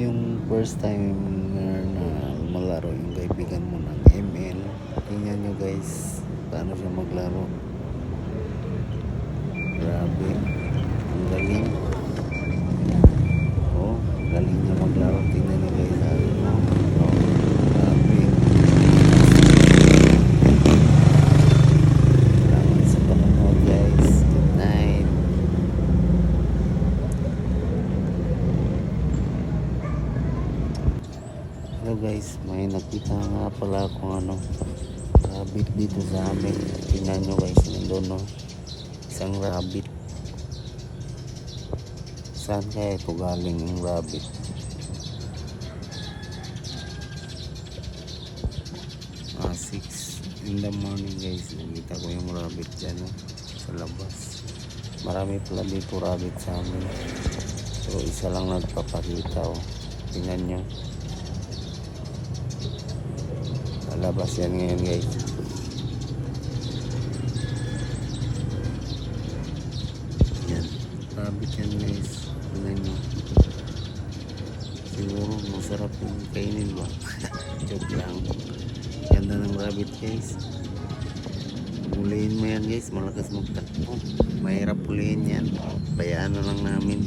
yung first time na malaro yung kaibigan mo ng ML, tingnan nyo guys paano siya maglaro. Grabe, ang galing. Oh, galing niya maglaro. Tingnan nyo guys, grabe. Salamat sa panonood guys. Good night. Hello guys, may nakita nga pala akong rabbit dito sa amin. Tingnan nyo guys, nandun no, isang rabbit. Saan kaya ito galing yung rabbit? 6 in the morning guys, nakita ko yung rabbit dyan sa labas. Marami pala dito rabbit sa amin, pero isa lang nagpapakita. Tingnan nyo, labas yan ngayon guys. Yan, rabbit yan guys. Tingnan nyo, siguro masarap yung kainin ba? Joke lang. Ganda ng rabbit guys. Puliin mo yan guys, malakas magtakbo. Mahirap puliin yan, bayaan na lang namin.